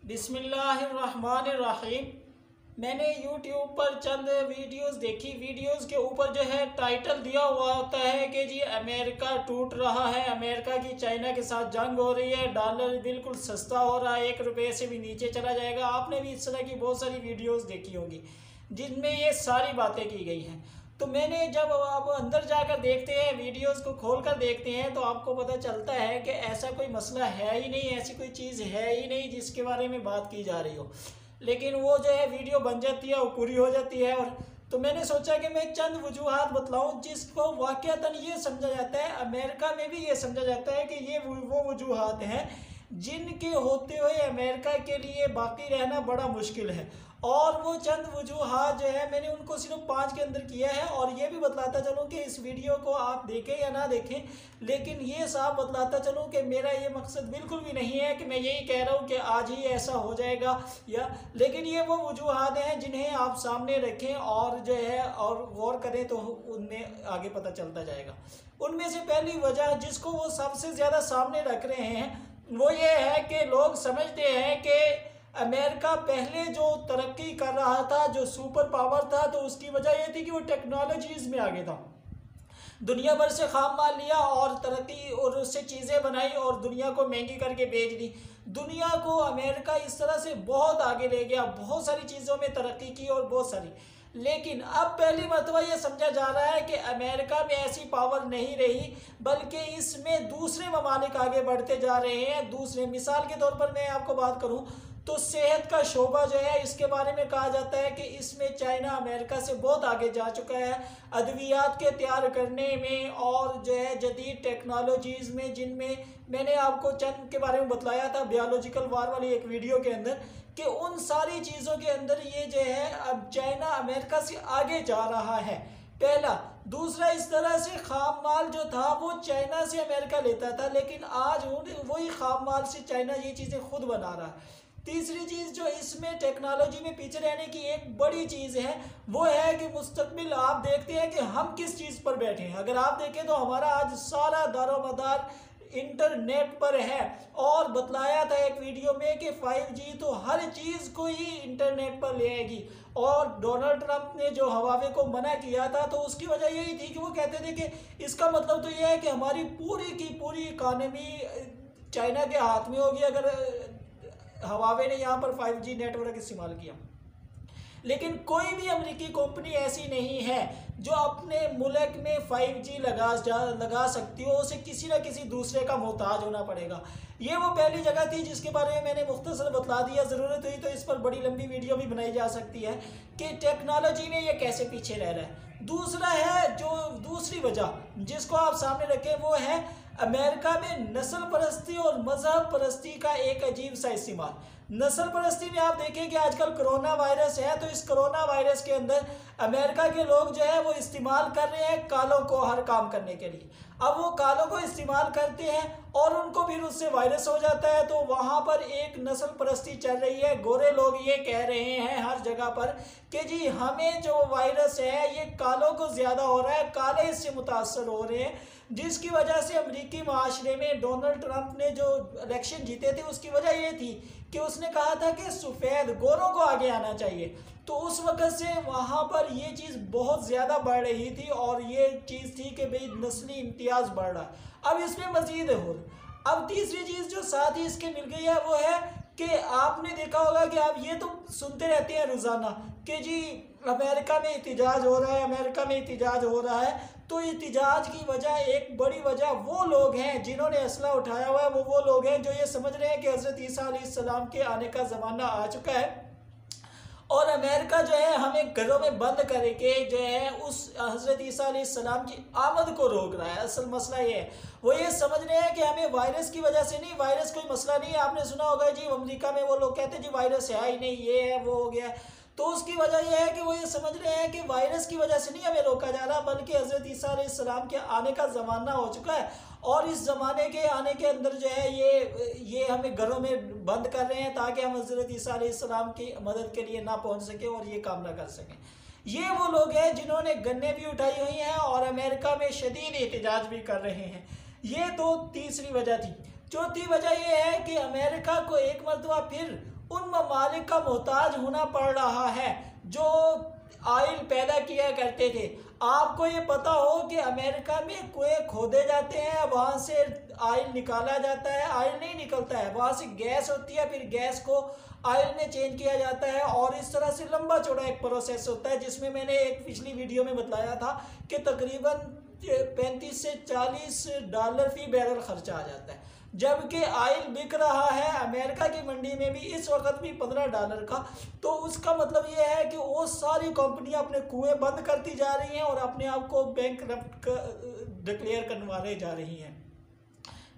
बिस्मिल्लाहिर्रहमानिर्रहीम। मैंने YouTube पर चंद वीडियोस देखी। वीडियोस के ऊपर जो है टाइटल दिया हुआ होता है कि जी अमेरिका टूट रहा है, अमेरिका की चाइना के साथ जंग हो रही है, डॉलर बिल्कुल सस्ता हो रहा है, 1 रुपये से भी नीचे चला जाएगा। आपने भी इस तरह की बहुत सारी वीडियोस देखी होंगी जिनमें ये सारी बातें की गई हैं। तो मैंने जब आप अंदर जाकर देखते हैं, वीडियोस को खोलकर देखते हैं, तो आपको पता चलता है कि ऐसा कोई मसला है ही नहीं, ऐसी कोई चीज़ है ही नहीं जिसके बारे में बात की जा रही हो। लेकिन वो जो है वीडियो बन जाती है, वो पूरी हो जाती है। और तो मैंने सोचा कि मैं चंद वजूहात बतलाऊं जिसको वाक़तन ये समझा जाता है, अमेरिका में भी ये समझा जाता है कि ये वो वजूहात हैं जिनके होते हुए अमेरिका के लिए बाकी रहना बड़ा मुश्किल है। और वो चंद वजूहात जो है मैंने उनको सिर्फ 5 के अंदर किया है। और ये भी बतलाता चलूँ कि इस वीडियो को आप देखें या ना देखें, लेकिन ये साफ बतलाता चलूँ कि मेरा ये मकसद बिल्कुल भी नहीं है कि मैं यही कह रहा हूँ कि आज ही ऐसा हो जाएगा लेकिन ये वो वजूहात हैं जिन्हें आप सामने रखें और जो है और गौर करें तो उनमें आगे पता चलता जाएगा। उनमें से पहली वजह जिसको वो सबसे ज़्यादा सामने रख रहे हैं वो ये है कि लोग समझते हैं कि अमेरिका पहले जो तरक्की कर रहा था, जो सुपर पावर था, तो उसकी वजह यह थी कि वो टेक्नोलॉजीज़ में आगे था। दुनिया भर से खाम माल लिया और तरक्की और उससे चीज़ें बनाई और दुनिया को महंगी करके बेच दी। दुनिया को अमेरिका इस तरह से बहुत आगे ले गया, बहुत सारी चीज़ों में तरक्की की और बहुत सारी। लेकिन अब पहली मरतबा ये समझा जा रहा है कि अमेरिका में ऐसी पावर नहीं रही, बल्कि इसमें दूसरे ममालिक आगे बढ़ते जा रहे हैं। दूसरे मिसाल के तौर पर मैं आपको बात करूं तो सेहत का शोबा जो है, इसके बारे में कहा जाता है कि इसमें चाइना अमेरिका से बहुत आगे जा चुका है अद्वियात के तैयार करने में और जो है जदीद टेक्नोलॉजीज़ में, जिनमें मैंने आपको चंद के बारे में बतलाया था बायोलॉजिकल वार वाली एक वीडियो के अंदर कि उन सारी चीज़ों के अंदर ये जो है अब चाइना अमेरिका से आगे जा रहा है। पहला। दूसरा, इस तरह से खाम माल जो था वो चाइना से अमेरिका लेता था, लेकिन आज वही खाम माल से चाइना ये चीज़ें खुद बना रहा है। तीसरी चीज़ जो इसमें टेक्नोलॉजी में पीछे रहने की एक बड़ी चीज़ है वो है कि मुस्तकबिल आप देखते हैं कि हम किस चीज़ पर बैठे हैं। अगर आप देखें तो हमारा आज सारा दारोमदार इंटरनेट पर है। और बतलाया था एक वीडियो में कि 5G तो हर चीज़ को ही इंटरनेट पर ले आएगी। और डोनाल्ड ट्रंप ने जो हवावे को मना किया था तो उसकी वजह यही थी कि वो कहते थे कि इसका मतलब तो यह है कि हमारी पूरी की पूरी इकानमी चाइना के हाथ में होगी अगर हवावे ने यहाँ पर 5G नेटवर्क इस्तेमाल किया। लेकिन कोई भी अमेरिकी कंपनी ऐसी नहीं है जो अपने मुल्क में 5G लगा सकती हो, उसे किसी न किसी दूसरे का मोहताज होना पड़ेगा। ये वो पहली जगह थी जिसके बारे में मैंने मुख्तसर बतला दिया। ज़रूरत हुई तो इस पर बड़ी लंबी वीडियो भी बनाई जा सकती है कि टेक्नोलॉजी में ये कैसे पीछे रह रहा है। दूसरा है जो दूसरी वजह जिसको आप सामने रखें वो है अमेरिका में नस्ल परस्ती और मजहब परस्ती का एक अजीब सा इस्तेमाल। नस्ल परस्ती में आप देखें कि आजकल कोरोना वायरस है, तो इस कोरोना वायरस के अंदर अमेरिका के लोग जो है वो इस्तेमाल कर रहे हैं कालों को हर काम करने के लिए। अब वो कालों को इस्तेमाल करते हैं और उनको फिर उससे वायरस हो जाता है, तो वहाँ पर एक नस्ल परस्ती चल रही है। गोरे लोग ये कह रहे हैं हर जगह पर कि जी हमें जो वायरस है ये कालों को ज़्यादा हो रहा है, काले इससे मुतासर हो रहे हैं, जिसकी वजह से अमेरिकी माशरे में डोनाल्ड ट्रंप ने जो इलेक्शन जीते थे उसकी वजह ये थी कि उसने कहा था कि सफ़ेद गोरों को आगे आना चाहिए। तो उस वक्त से वहाँ पर ये चीज़ बहुत ज़्यादा बढ़ रही थी और ये चीज़ थी कि भाई नस्ली इम्तियाज़ बढ़ रहा है। अब इसमें मज़ीद हो। अब तीसरी चीज़ जो साथ ही इसके मिल गई है वो है कि आपने देखा होगा कि आप ये तो सुनते रहते हैं रोज़ाना कि जी अमेरिका में एहतजाज हो रहा है, अमेरिका में एहतजाज हो रहा है। तो एहतजाज की वजह, एक बड़ी वजह वो लोग हैं जिन्होंने असला उठाया हुआ है, वो लोग हैं जो ये समझ रहे हैं कि हज़रत ईसा अलैहिस्सलाम के आने का ज़माना आ चुका है और अमेरिका जो है हमें घरों में बंद करके जो है उस हज़रत ईसा अलैहिस्सलाम की आमद को रोक रहा है। असल मसला ये है, वो ये समझ रहे हैं कि हमें वायरस की वजह से नहीं, वायरस कोई मसला नहीं है। आपने सुना होगा जी अमेरिका में वो लोग कहते हैं जी वायरस है ही नहीं, ये है वो हो गया। तो उसकी वजह यह है कि वो ये समझ रहे हैं कि वायरस की वजह से नहीं हमें रोका जा रहा, बल्कि हज़रत ईसा अलैहिस्सलाम के आने का ज़माना हो चुका है और इस ज़माने के आने के अंदर जो है ये हमें घरों में बंद कर रहे हैं ताकि हम हज़रत ईसा अलैहिस्सलाम की मदद के लिए ना पहुंच सकें और ये काम ना कर सकें। ये वो लोग हैं जिन्होंने गन्ने भी उठाई हुई हैं और अमेरिका में शदीद एहतजाज भी कर रहे हैं। ये तो तीसरी वजह थी। चौथी वजह यह है कि अमेरिका को एक मरतबा फिर उन ममालिक का मोहताज होना पड़ रहा है जो ऑयल पैदा किया करते थे। आपको ये पता हो कि अमेरिका में कुएं खोदे जाते हैं, वहाँ से ऑयल निकाला जाता है, ऑयल नहीं निकलता है, वहाँ से गैस होती है, फिर गैस को ऑयल में चेंज किया जाता है और इस तरह से लंबा चौड़ा एक प्रोसेस होता है, जिसमें मैंने एक पिछली वीडियो में बताया था कि तकरीबन 35 से $40 फी बैरल खर्चा आ जाता है। जबकि ऑयल बिक रहा है अमेरिका की मंडी में भी इस वक्त भी $15 का। तो उसका मतलब ये है कि वो सारी कंपनियां अपने कुएं बंद करती जा रही हैं और अपने आप को बैंकरप्ट डिक्लेयर करवाने जा रही हैं।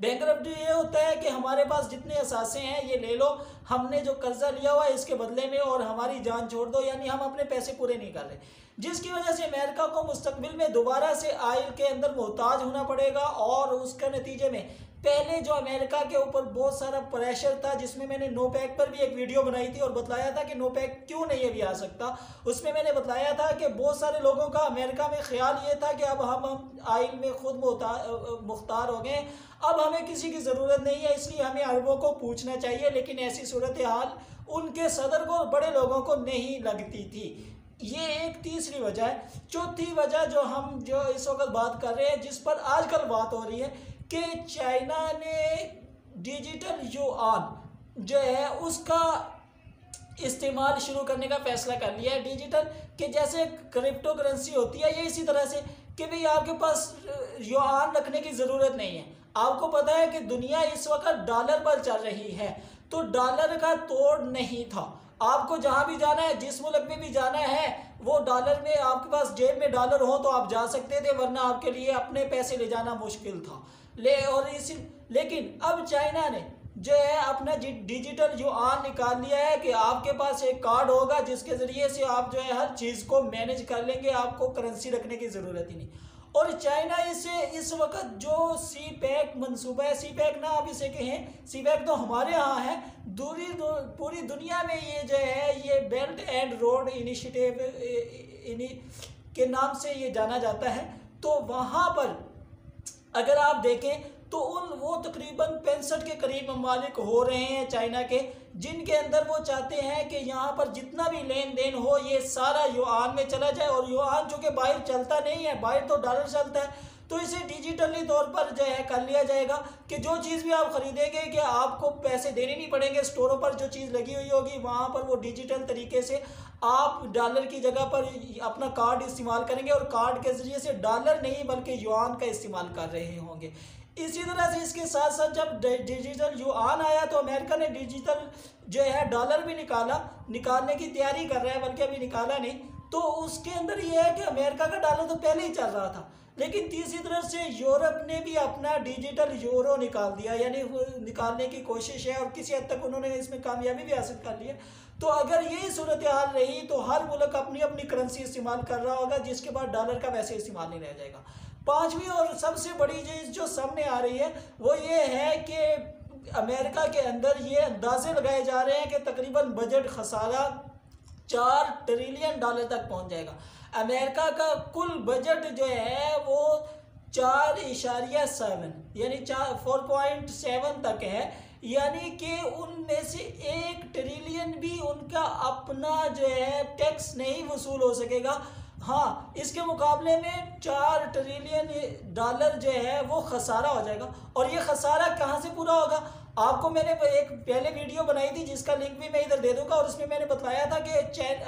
बैंकरप्ट ये होता है कि हमारे पास जितने असासे हैं ये ले लो, हमने जो कर्जा लिया हुआ है इसके बदले में, और हमारी जान छोड़ दो, यानी हम अपने पैसे पूरे नहीं कर रहे, जिसकी वजह से अमेरिका को मुस्तकबिल में दोबारा से ऑयल के अंदर मोहताज होना पड़ेगा। और उसके नतीजे में पहले जो अमेरिका के ऊपर बहुत सारा प्रेशर था, जिसमें मैंने नोपेक पर भी एक वीडियो बनाई थी और बताया था कि नोपेक क्यों नहीं अभी आ सकता। उसमें मैंने बताया था कि बहुत सारे लोगों का अमेरिका में ख्याल ये था कि अब हम ऑयल में खुद मुख्तार हो गए, अब हमें किसी की ज़रूरत नहीं है, इसलिए हमें अरबों को पूछना चाहिए। लेकिन ऐसी सूरत हाल उनके सदर को, बड़े लोगों को नहीं लगती थी। ये एक तीसरी वजह है। चौथी वजह जो इस वक्त बात कर रहे हैं, जिस पर आजकल बात हो रही है कि चाइना ने डिजिटल युआन जो है उसका इस्तेमाल शुरू करने का फैसला कर लिया है। डिजिटल के जैसे क्रिप्टो करेंसी होती है, ये इसी तरह से कि भाई आपके पास युआन रखने की ज़रूरत नहीं है। आपको पता है कि दुनिया इस वक्त डॉलर पर चल रही है, तो डॉलर का तोड़ नहीं था। आपको जहाँ भी जाना है, जिस मुल्क में भी जाना है, वो डॉलर में, आपके पास जेब में डॉलर हो तो आप जा सकते थे, वरना आपके लिए अपने पैसे ले जाना मुश्किल था। लेकिन अब चाइना ने जो है अपना डिजिटल युआन निकाल लिया है कि आपके पास एक कार्ड होगा जिसके ज़रिए से आप जो है हर चीज़ को मैनेज कर लेंगे, आपको करेंसी रखने की ज़रूरत ही नहीं। और चाइना इसे इस वक्त जो CPEC मंसूबा है, CPEC ना आप इसे कहें, CPEC तो हमारे यहाँ है, पूरी दुनिया में ये जो है ये बेल्ट एंड रोड इनिशिएटिव के नाम से ये जाना जाता है। तो वहाँ पर अगर आप देखें तो वो तकरीबन 65 के करीब ममालिक हो रहे हैं चाइना के, जिनके अंदर वो चाहते हैं कि यहाँ पर जितना भी लेन देन हो ये सारा युआन में चला जाए। और युआन जो कि बाहर चलता नहीं है, बाहर तो डॉलर चलता है, तो इसे डिजिटली तौर पर जो है कर लिया जाएगा कि जो चीज़ भी आप खरीदेंगे कि आपको पैसे देने नहीं पड़ेंगे। स्टोरों पर जो चीज़ लगी हुई होगी वहाँ पर वो डिजिटल तरीके से आप डॉलर की जगह पर अपना कार्ड इस्तेमाल करेंगे और कार्ड के ज़रिए से डॉलर नहीं बल्कि युआन का इस्तेमाल कर रहे होंगे। इसी तरह से इसके साथ साथ जब डिजिटल युआन आया तो अमेरिका ने डिजिटल जो है डॉलर भी निकालने की तैयारी कर रहा है, बल्कि अभी निकाला नहीं। तो उसके अंदर ये है कि अमेरिका का डॉलर तो पहले ही चल रहा था, लेकिन तीसरी तरफ से यूरोप ने भी अपना डिजिटल यूरो निकाल दिया, यानी निकालने की कोशिश है और किसी हद तक उन्होंने इसमें कामयाबी भी हासिल कर ली है। तो अगर यही सूरत हाल रही तो हर मुल्क अपनी अपनी करेंसी इस्तेमाल कर रहा होगा, जिसके बाद डॉलर का वैसे इस्तेमाल नहीं रह जाएगा। पांचवी और सबसे बड़ी चीज़ जो सामने आ रही है वो ये है कि अमेरिका के अंदर ये अंदाजे लगाए जा रहे हैं कि तकरीबन बजट खसारा $4 ट्रिलियन तक पहुंच जाएगा। अमेरिका का कुल बजट जो है वो 4.7 यानी 4.7 तक है, यानी कि उनमें से 1 ट्रिलियन भी उनका अपना जो है टैक्स नहीं वसूल हो सकेगा। हाँ, इसके मुकाबले में $4 ट्रिलियन जो है वो खसारा हो जाएगा। और ये खसारा कहाँ से पूरा होगा? आपको मैंने एक पहले वीडियो बनाई थी जिसका लिंक भी मैं इधर दे दूंगा, और उसमें मैंने बताया था कि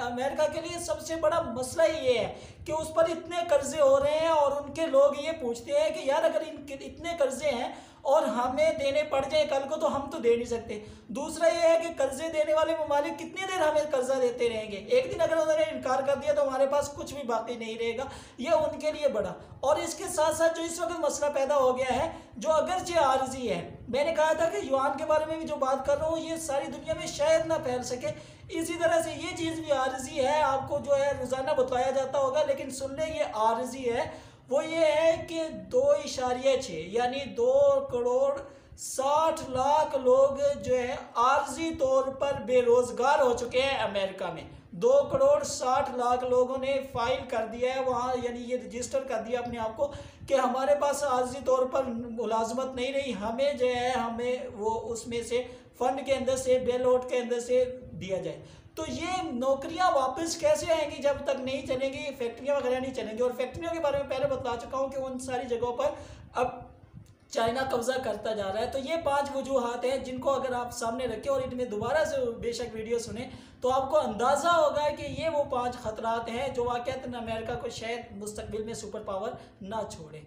अमेरिका के लिए सबसे बड़ा मसला ये है कि उस पर इतने कर्जे हो रहे हैं और उनके लोग ये पूछते हैं कि यार अगर इतने कर्जे हैं और हमें देने पड़ जाए कल को तो हम तो दे नहीं सकते। दूसरा ये है कि कर्जे देने वाले ममालिक कितनी देर हमें कर्जा देते रहेंगे, एक दिन अगर उन्होंने इनकार कर दिया तो हमारे पास कुछ भी बाकी नहीं रहेगा, ये उनके लिए बड़ा। और इसके साथ साथ जो इस वक्त मसला पैदा हो गया है जो अगरचे आर्जी है, मैंने कहा था कि युआन के बारे में भी जो बात कर रहा हूँ ये सारी दुनिया में शायद ना फैल सके, इसी तरह से ये चीज़ भी आर्जी है, आपको जो है रोज़ाना बताया जाता होगा, लेकिन सुन ले ये आर्जी है। वो ये है कि 2.6 यानी 2,60,00,000 लोग जो है आर्जी तौर पर बेरोजगार हो चुके हैं अमेरिका में। 2,60,00,000 लोगों ने फाइल कर दिया है वहाँ, यानी ये रजिस्टर कर दिया अपने आप को कि हमारे पास आर्जी तौर पर मुलाजमत नहीं रही, हमें जो है हमें वो उसमें से फंड के अंदर से, बेल आउट के अंदर से दिया जाए। तो ये नौकरियां वापस कैसे आएंगी जब तक नहीं चलेंगी, फैक्ट्रियां वगैरह नहीं चलेंगी। और फैक्ट्रियों के बारे में पहले बता चुका हूँ कि उन सारी जगहों पर अब चाइना कब्जा करता जा रहा है। तो ये 5 वजूहात हैं जिनको अगर आप सामने रखें और इनमें दोबारा से बेशक वीडियो सुने तो आपको अंदाज़ा होगा कि ये वो 5 खतरात हैं जो वाकई अमेरिका को शायद मुस्तकबिल में सुपर पावर ना छोड़े।